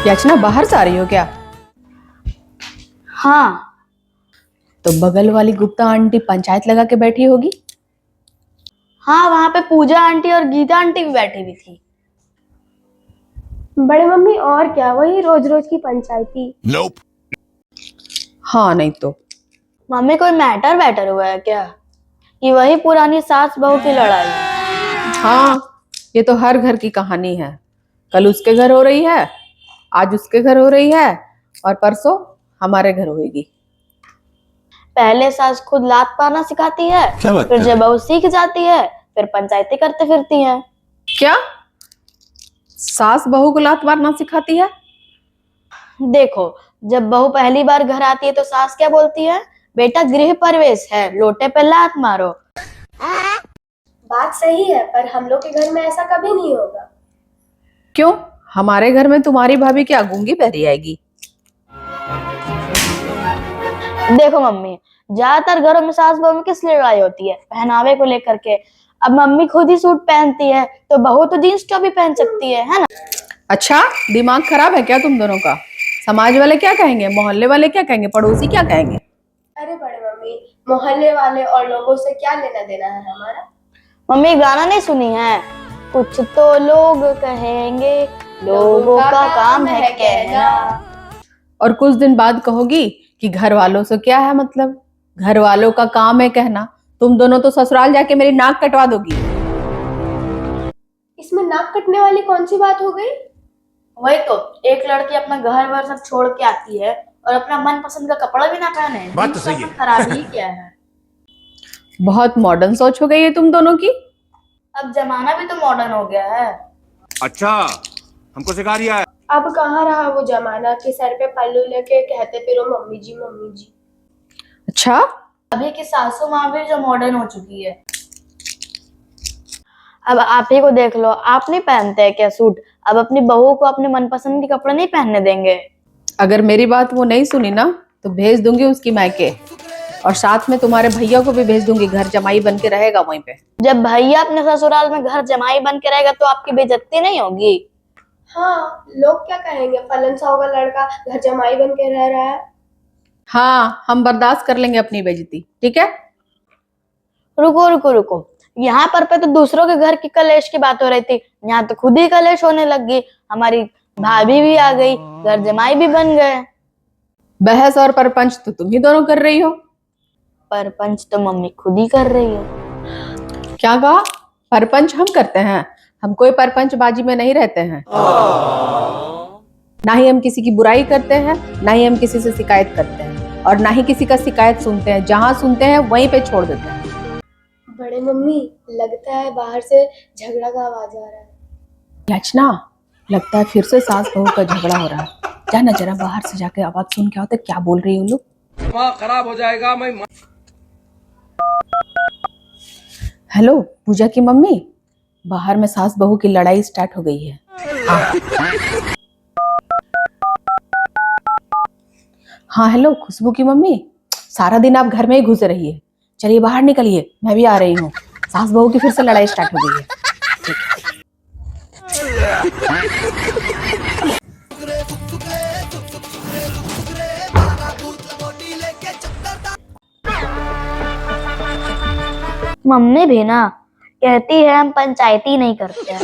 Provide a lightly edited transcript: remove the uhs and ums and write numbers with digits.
याचना बाहर से आ रही हो क्या? हाँ। तो बगल वाली गुप्ता आंटी पंचायत लगा के बैठी होगी। हाँ, वहां पे पूजा आंटी और गीता आंटी भी बैठी हुई थी। बड़े मम्मी और क्या, वही रोज रोज की पंचायती। Nope. हाँ नहीं तो। मम्मी कोई मैटर वैटर हुआ है क्या? कि वही पुरानी सास बहू की लड़ाई? हाँ, ये तो हर घर की कहानी है। कल उसके घर हो रही है, आज उसके घर हो रही है, और परसों हमारे घर होगी। पहले सास खुद लात मारना सिखाती है, क्या बात फिर कर जब बहू सीख जाती है फिर पंचायती करते फिरती है। क्या सास बहू को लात मारना सिखाती है? देखो, जब बहू पहली बार घर आती है तो सास क्या बोलती है? बेटा गृह प्रवेश है, लोटे पे लात मारो। बात सही है, पर हम लोग के घर में ऐसा कभी नहीं होगा। क्यों? हमारे घर में तुम्हारी भाभी क्या गूंगी बहरी आएगी? देखो मम्मी, ज्यादातर घरों में सास बहू में किस लिए लड़ाई होती है? पहनावे को लेकर के। अब मम्मी खुद ही सूट पहनती है तो बहू तो जींस टॉप भी पहन सकती है ना? अच्छा, दिमाग खराब है क्या तुम दोनों का? समाज वाले क्या कहेंगे, मोहल्ले वाले क्या कहेंगे, पड़ोसी क्या कहेंगे? अरे बड़े मम्मी, मोहल्ले वाले और लोगों से क्या लेना देना है हमारा। मम्मी गाना नहीं सुनी है? कुछ तो लोग कहेंगे, लोगों का काम है कहना। और कुछ दिन बाद कहोगी कि घर वालों से क्या है मतलब, घर वालों का काम है कहना। तुम दोनों तो ससुराल जाके मेरी नाक कटवा दोगी। इसमें नाक कटने वाली कौन सी बात हो गई? वही तो, एक लड़की अपना घर वर सब छोड़ के आती है और अपना मनपसंद का कपड़ा भी ना पहने। बात तो सही है। खराबी ही क्या है? बहुत मॉडर्न सोच हो गई है तुम दोनों की। अब जमाना भी तो मॉडर्न हो गया है। अच्छा, हमको सिखा रिया है। अब कहाँ रहा वो जमाना कि सर पे पल्लू लेके कहते फिरो मम्मी जी मम्मी जी। अच्छा, अभी की सासू माँ भी जो मॉडर्न हो चुकी है। अब आप ही को देख लो, आप नहीं पहनते हैं क्या सूट? अब अपनी बहू को अपने मनपसंद के कपड़े नहीं पहनने देंगे? अगर मेरी बात वो नहीं सुनी ना तो भेज दूंगी उसकी मायके, और साथ में तुम्हारे भैया को भी भेज दूंगी, घर जमाई बन के रहेगा वहीं पे। जब भैया अपने ससुराल में घर जमाई बन के रहेगा तो आपकी बेइज्जती नहीं होगी? हाँ, लोग क्या कहेंगे, फलन सा होगा लड़का घर जमाई बन के रह रहा है। हाँ, हम बर्दाश्त कर लेंगे अपनी बेइज्जती, ठीक है। रुको रुको रुको, यहाँ पर पे तो दूसरों के घर की कलेश की बात हो रही थी, यहाँ तो खुद ही कलेश होने लग गई। हमारी भाभी भी आ गई, घर जमाई भी बन गए। बहस और परपंच तो तुम ही दोनों कर रही हो। परपंच तो मम्मी खुद ही कर रही है। क्या कहा? परपंच हम करते हैं? हम कोई परपंचबाजी में नहीं रहते हैं। ना ही हम किसी की बुराई करते हैं, ना ही हम किसी से शिकायत करते हैं, और ना ही किसी का शिकायत सुनते हैं। जहां सुनते हैं वहीं पे छोड़ देते हैं। बड़े मम्मी, लगता है बाहर से झगड़ा का आवाज आ रहा है। याचना, लगता है फिर से सास बहू का झगड़ा हो रहा है। जाना जरा बाहर से जाके आवाज सुन के आओ, क्या बोल रही हो लोग। दिमाग खराब हो जाएगा। मैं हेलो पूजा की मम्मी, बाहर में सास बहू की लड़ाई स्टार्ट हो गई है। हाँ हेलो खुशबू की मम्मी, सारा दिन आप घर में ही घुसे रहिए, चलिए बाहर निकलिए, मैं भी आ रही हूँ। सास बहू की फिर से लड़ाई स्टार्ट हो गई है। मम्मी भी ना कहती है हम पंचायती नहीं करते हैं।